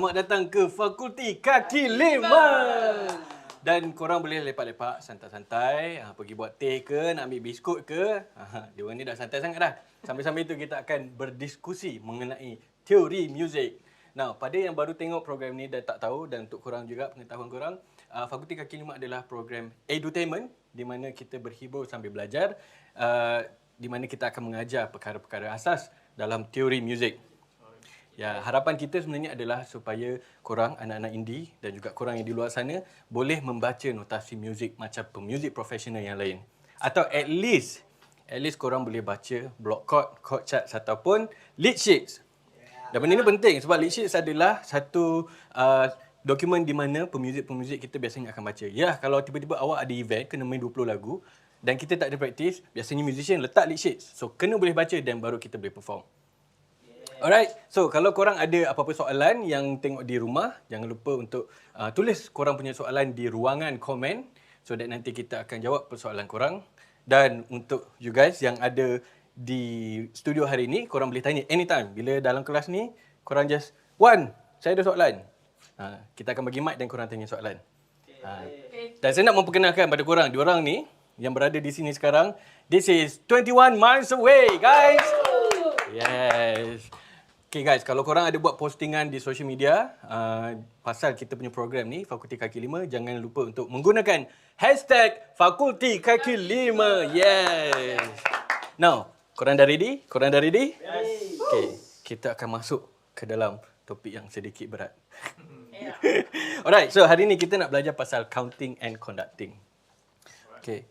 Selamat datang ke Fakulti Kaki Lima. Dan korang boleh lepak-lepak santai-santai, pergi buat teh ke, nak ambil biskut ke. Dia orang ni dah santai sangat dah. Sambil-sambil tu kita akan berdiskusi mengenai teori muzik. Nah, pada yang baru tengok program ni dan tak tahu, dan untuk korang juga pengetahuan korang, Fakulti Kaki Lima adalah program edutainment di mana kita berhibur sambil belajar, di mana kita akan mengajar perkara-perkara asas dalam teori muzik. Ya, harapan kita sebenarnya adalah supaya korang, anak-anak indie dan juga korang yang di luar sana boleh membaca notasi muzik macam pemuzik profesional yang lain. Atau at least korang boleh baca block chord, chord charts ataupun lead sheets. Dan benda ni penting sebab lead sheets adalah satu dokumen di mana pemuzik-pemuzik kita biasanya akan baca. Ya, kalau tiba-tiba awak ada event kena main 20 lagu dan kita tak ada praktis, biasanya musician letak lead sheets. So, kena boleh baca dan baru kita boleh perform. Alright, so kalau korang ada apa-apa soalan yang tengok di rumah, jangan lupa untuk tulis korang punya soalan di ruangan komen so that nanti kita akan jawab persoalan korang. Dan untuk you guys yang ada di studio hari ini, korang boleh tanya anytime. Bila dalam kelas ni, korang just, Wan, saya ada soalan. Kita akan bagi mic dan korang tanya soalan. Dan saya nak memperkenalkan pada korang, diorang ni yang berada di sini sekarang, this is 21 Miles Away, guys. Yes. Okay guys, kalau korang ada buat postingan di social media pasal kita punya program ni, Fakulti Kaki Lima, jangan lupa untuk menggunakan hashtag Fakulti Kaki Lima. Yes. Now, korang dah ready? Korang dah ready? Yes. Okay, kita akan masuk ke dalam topik yang sedikit berat. Alright, so hari ni kita nak belajar pasal counting and conducting. Okay.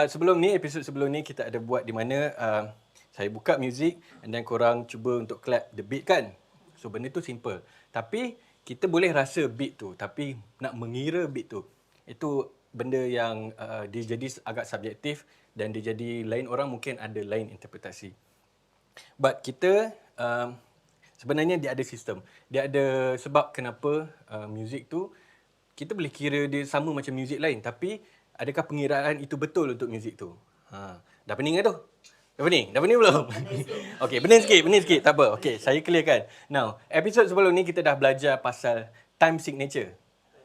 Sebelum ni, episod sebelum ni kita ada buat di mana saya buka muzik and then korang cuba untuk clap the beat kan. So benda tu simple. Tapi kita boleh rasa beat tu, tapi nak mengira beat tu, itu benda yang dia jadi agak subjektif dan dia jadi lain orang mungkin ada lain interpretasi. But kita sebenarnya dia ada sistem. Dia ada sebab kenapa muzik tu kita boleh kira dia sama macam muzik lain, tapi adakah pengiraan itu betul untuk muzik tu? Dah pening ke tu? Dah pening belum? Okey, pening sikit. Tak apa. Okey, saya clearkan. Now, episod sebelum ni kita dah belajar pasal time signature.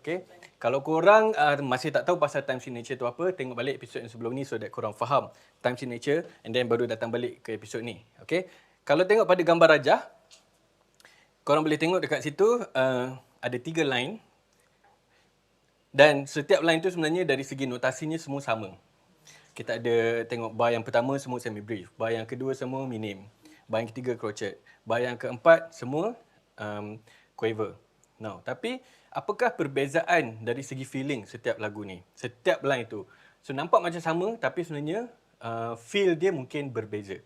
Okey. Kalau korang masih tak tahu pasal time signature tu apa, tengok balik episod yang sebelum ni so that korang faham time signature and then baru datang balik ke episod ni. Okey. Kalau tengok pada gambar rajah, korang boleh tengok dekat situ ada 3 line. Dan setiap line tu sebenarnya dari segi notasinya semua sama. Kita ada tengok bar yang pertama semua semi brief, bar yang kedua semua minim, bar yang ketiga crochet, bar yang keempat semua quaver. Now, tapi apakah perbezaan dari segi feeling setiap lagu ni? Setiap line tu. So nampak macam sama tapi sebenarnya feel dia mungkin berbeza.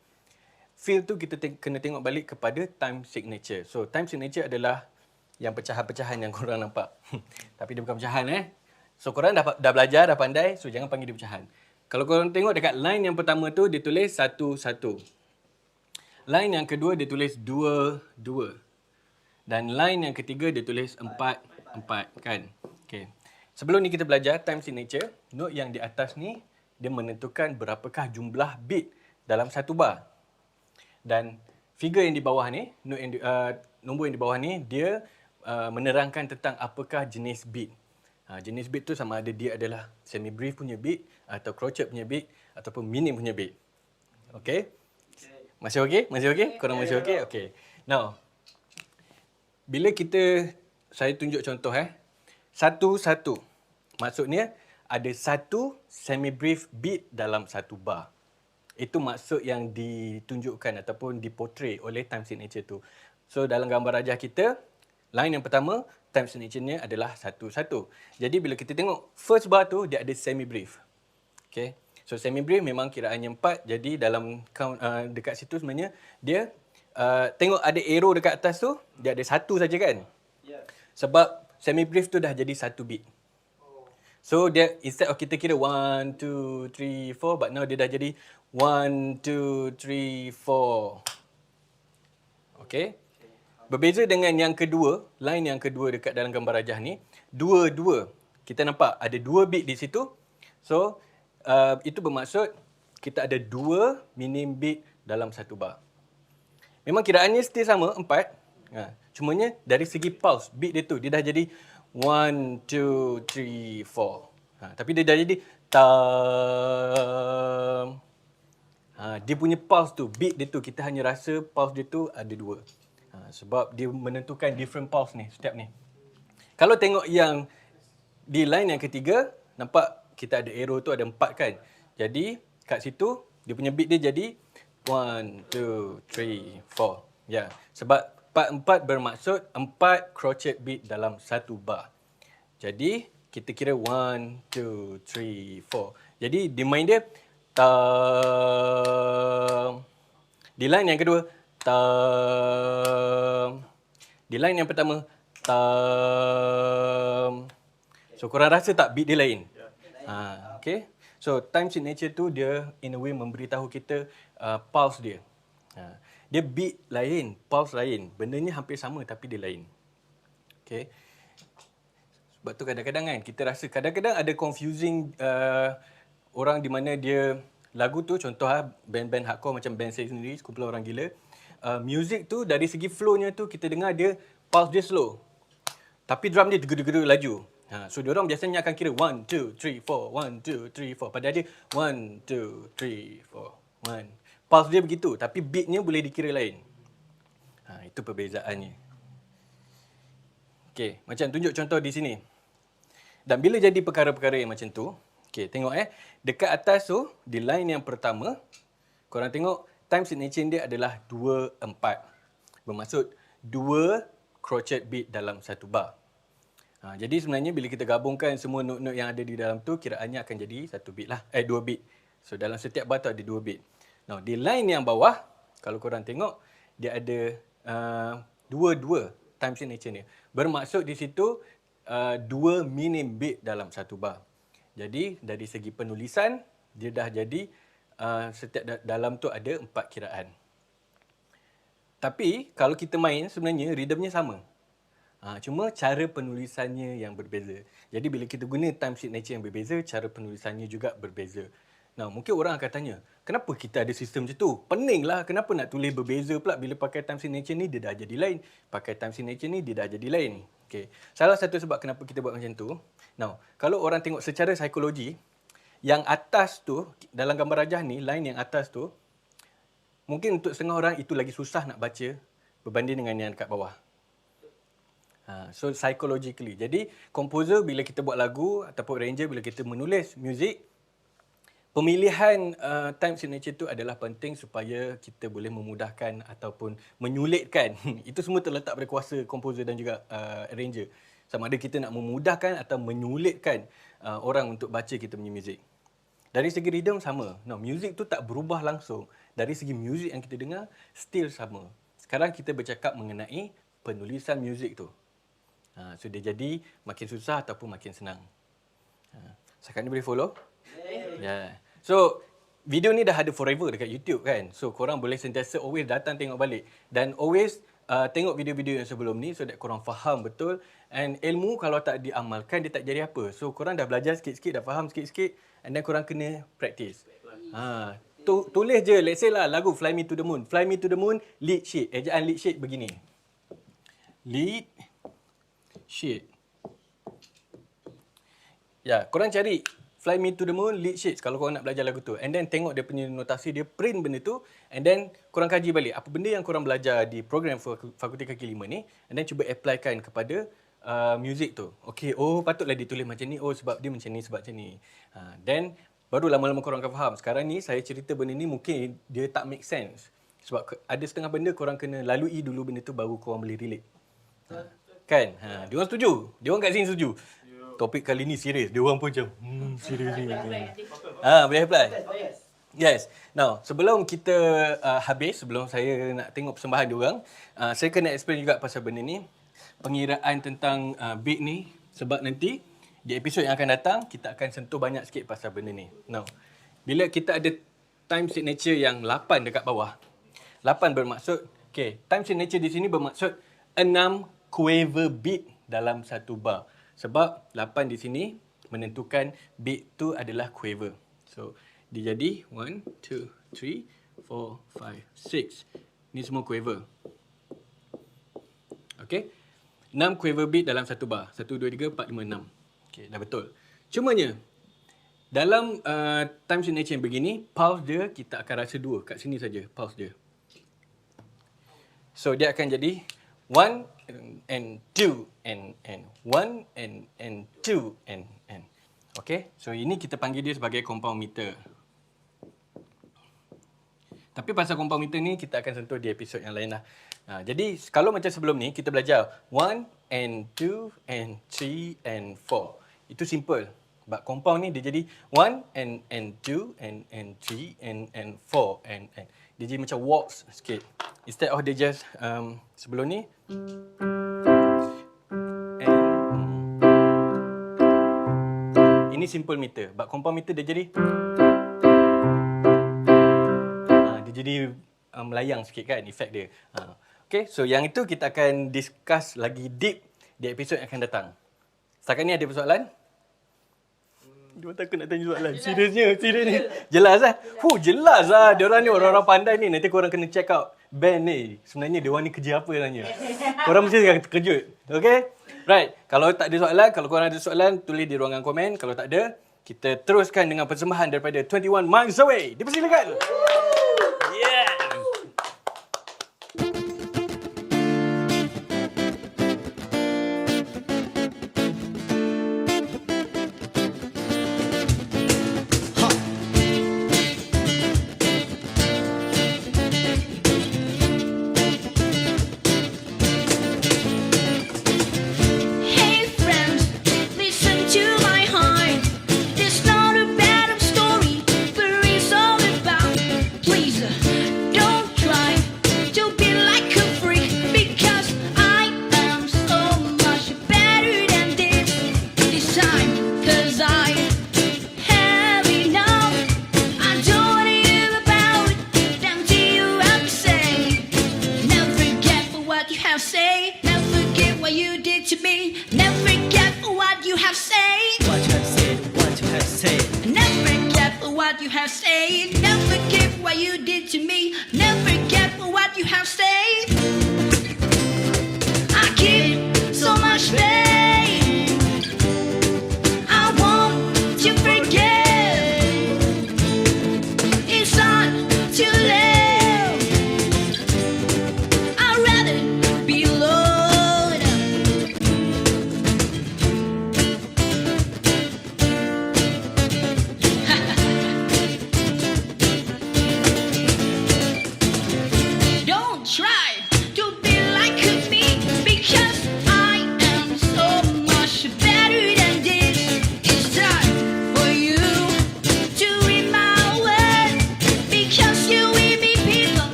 Feel tu kita kena tengok balik kepada time signature. So time signature adalah yang pecahan-pecahan yang korang nampak. Tapi dia bukan pecahan So korang dah belajar, dah pandai, so jangan panggil dia pecahan. Kalau korang tengok dekat line yang pertama tu, dia tulis 1, 1. Line yang kedua, dia tulis 2, 2. Dan line yang ketiga, dia tulis 4, 4. Kan? Okay. Sebelum ni kita belajar time signature, note yang di atas ni, dia menentukan berapakah jumlah beat dalam satu bar. Dan figure yang di bawah ni, note yang nombor yang di bawah ni, dia menerangkan tentang apakah jenis beat. Jenis beat tu sama ada dia adalah semi brief punya beat atau crochet punya beat ataupun minim punya beat. Okay? Masih okey? Masih okey? Korang masih okey? Okey. Now, bila saya tunjuk contoh 1, 1. Maksudnya ada satu semi brief beat dalam satu bar. Itu maksud yang ditunjukkan ataupun dipotret oleh time signature tu. So dalam gambar rajah kita, line yang pertama, time signature-nya adalah 1, 1. Jadi bila kita tengok first bar tu, dia ada semi brief. Okay. So semi brief memang kiraannya 4. Jadi dalam count dekat situ sebenarnya dia tengok ada arrow dekat atas tu, dia ada 1 saja kan? Yeah. Sebab semi brief tu dah jadi 1 beat. So dia instead of kita kira 1, 2, 3, 4, but now dia dah jadi 1, 2, 3, 4. Okay. Berbeza dengan yang kedua, line yang kedua dekat dalam gambar rajah ni, 2, 2. Kita nampak ada 2 beat di situ. So, itu bermaksud kita ada 2 minim beat dalam satu bar. Memang kiraannya still sama, 4. Cumanya dari segi pulse, beat dia tu, dia dah jadi 1, 2, 3, 4. Tapi dia dah jadi tam. Dia punya pulse tu, beat dia tu, kita hanya rasa pulse dia tu ada 2. Sebab dia menentukan different pulse ni, setiap ni. Kalau tengok yang di line yang ketiga, nampak kita ada arrow tu ada 4 kan. Jadi kat situ dia punya beat dia jadi 1, 2, 3, 4. Ya, sebab 4 bermaksud 4 crochet beat dalam satu bar. Jadi kita kira 1, 2, 3, 4. Jadi di main dia tam. Di line yang kedua tam. Di line yang pertama tam. So korang rasa tak beat dia lain? Okay. So time signature tu dia in a way memberitahu kita pulse dia. Dia beat lain, pulse lain. Bendanya hampir sama tapi dia lain. Okay. Sebab tu kadang-kadang kan kita rasa kadang-kadang ada confusing orang di mana dia lagu tu contoh band-band hardcore macam band saya sendiri, sekumpulan orang gila. Music tu dari segi flow-nya tu kita dengar dia pulse dia slow. Tapi drum dia degu-degu laju. So diorang biasanya akan kira 1, 2, 3, 4, 1, 2, 3, 4. Padahal dia 1, 2, 3, 4, 1. Pulse dia begitu tapi beatnya boleh dikira lain. Itu perbezaannya. Okay, macam tunjuk contoh di sini. Dan bila jadi perkara-perkara yang macam tu, okay, tengok dekat atas tu, di line yang pertama, korang tengok time signature dia adalah 2, 4. Bermaksud 2 crochet beat dalam satu bar. Jadi sebenarnya bila kita gabungkan semua note-note yang ada di dalam tu, kiraannya akan jadi satu beat lah. 2 beat. So dalam setiap bar tu ada 2 beat. Now di line yang bawah, kalau korang tengok, dia ada 2 time signature ni. Bermaksud di situ 2 minim beat dalam satu bar. Jadi dari segi penulisan, dia dah jadi setiap dalam tu ada 4 kiraan. Tapi kalau kita main sebenarnya rhythmnya sama. Cuma cara penulisannya yang berbeza. Jadi bila kita guna time signature yang berbeza, cara penulisannya juga berbeza. Nah, mungkin orang akan tanya, kenapa kita ada sistem macam tu? Pening lah, kenapa nak tulis berbeza pula bila pakai time signature ni dia dah jadi lain. Pakai time signature ni dia dah jadi lain. Okay. Salah satu sebab kenapa kita buat macam tu, now, kalau orang tengok secara psikologi, yang atas tu, dalam gambar rajah ni, line yang atas tu, mungkin untuk setengah orang itu lagi susah nak baca berbanding dengan yang dekat bawah. So psychologically. Jadi composer bila kita buat lagu ataupun arranger bila kita menulis muzik, pemilihan time signature tu adalah penting supaya kita boleh memudahkan ataupun menyulitkan. Itu semua terletak pada kuasa composer dan juga arranger. Sama ada kita nak memudahkan atau menyulitkan orang untuk baca kita punya muzik. Dari segi rhythm sama. No, muzik tu tak berubah langsung. Dari segi muzik yang kita dengar still sama. Sekarang kita bercakap mengenai penulisan muzik tu. So dia jadi makin susah ataupun makin senang. Sekarang ni boleh follow? Yeah. So video ni dah ada forever dekat YouTube kan. So korang boleh sentiasa always datang tengok balik. Dan always tengok video-video yang sebelum ni so that korang faham betul. And ilmu kalau tak diamalkan dia tak jadi apa. So korang dah belajar sikit-sikit, dah faham sikit-sikit. And then korang kena practice. Tulis je, let's say lah lagu Fly Me to the Moon. Fly Me to the Moon, lead sheet. Ejaan lead sheet begini. Lead sheet. Ya, korang cari Fly Me to the Moon, lead sheets kalau korang nak belajar lagu tu. And then tengok dia punya notasi, dia print benda tu. And then korang kaji balik apa benda yang korang belajar di program Fakulti Kaki Lima ni. And then cuba applykan kepada music tu. Okay, patutlah ditulis macam ni. Sebab dia macam ni, sebab macam ni. Then baru lama-lama korang akan faham. Sekarang ni saya cerita benda ni mungkin dia tak make sense. Sebab ada setengah benda korang kena lalui dulu benda tu baru korang boleh relate. Kan? Diorang setuju. Diorang kat sini setuju. Topik kali ni serius. Diorang pun macam, serius ni. Boleh apply? Yes. Now, sebelum kita habis, sebelum saya nak tengok persembahan diorang, saya kena explain juga pasal benda ni. Pengiraan tentang beat ni. Sebab nanti, di episod yang akan datang, kita akan sentuh banyak sikit pasal benda ni. Now, bila kita ada time signature yang 8 dekat bawah. 8 bermaksud, time signature di sini bermaksud 6 quaver beat dalam satu bar. Sebab 8 di sini menentukan beat tu adalah quaver. So, dia jadi 1, 2, 3, 4, 5, 6. Ni semua quaver. Okay. 6 quiver beat dalam satu bar. 1, 2, 3, 4, 5, 6. Okay, dah betul. Cumanya, dalam time signature yang begini, pulse dia kita akan rasa 2. Kat sini saja pulse dia. So, dia akan jadi 1 and 2 and 1 and 2 and. Okay, so ini kita panggil dia sebagai compound meter. Tapi pasal compound meter ni kita akan sentuh di episod yang lain lah. Jadi kalau macam sebelum ni kita belajar 1 and 2 and 3 and 4. Itu simple. But compound ni dia jadi 1 and 2 and 3 and 4 and. Dia jadi macam waltz sikit. Instead of dia just sebelum ni ini simple meter. But compound meter dia jadi dia jadi melayang sikit kan efek dia. Okay, so yang itu kita akan discuss lagi deep di episod yang akan datang. Setakat ni ada persoalan? Dia takut nak tanya soalan. Seriusnya. Jelas lah. Jelas lah. Diorang ni orang-orang pandai ni. Nanti korang kena check out band ni. Sebenarnya diorang ni kerja apa sebenarnya. Korang mesti akan terkejut. Okay? Right. Kalau tak ada soalan, kalau korang ada soalan, tulis di ruangan komen. Kalau tak ada, kita teruskan dengan persembahan daripada 21 Miles Away. Dipersilakan. Yeah.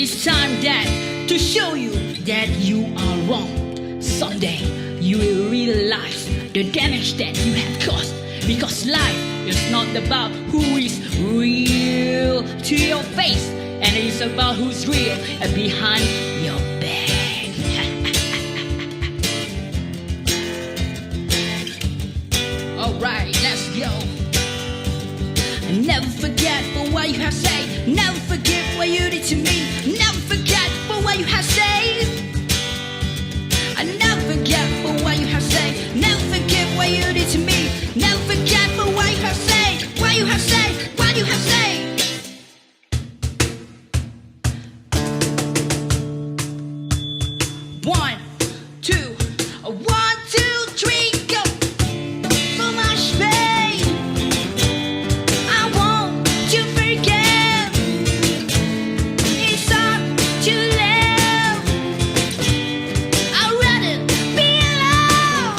It's time that to show you that you are wrong. Someday you will realize the damage that you have caused. Because life is not about who is real to your face, and it's about who's real and behind your back. Alright, let's go. And never forget for what you have said. Never forget what you did to me. Never forget for what you have said. I never forget for what you have said. Never forget what you did to me. Never forget for what you have said. What you have said. What you have said. One, two, 1, 2, 3, go. So much pain. I want to forget. It's hard to live. I'd rather be alone.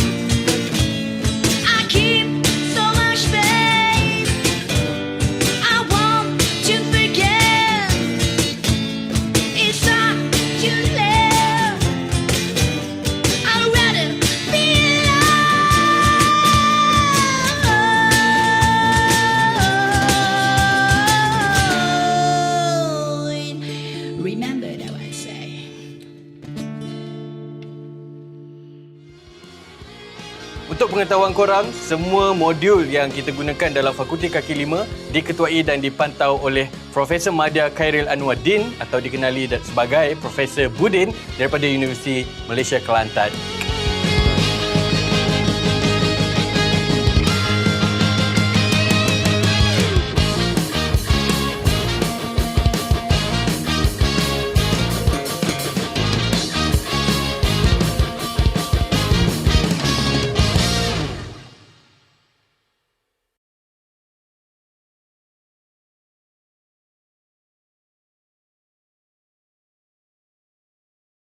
I keep so much pain. I want to forget. It's hard to live. I'd rather be alone. Remember that I say. Untuk pengetahuan korang, semua modul yang kita gunakan dalam Fakulti Kaki Lima diketuai dan dipantau oleh Profesor Madya Khairil Anwaruddin atau dikenali sebagai Profesor Budin daripada Universiti Malaysia Kelantan.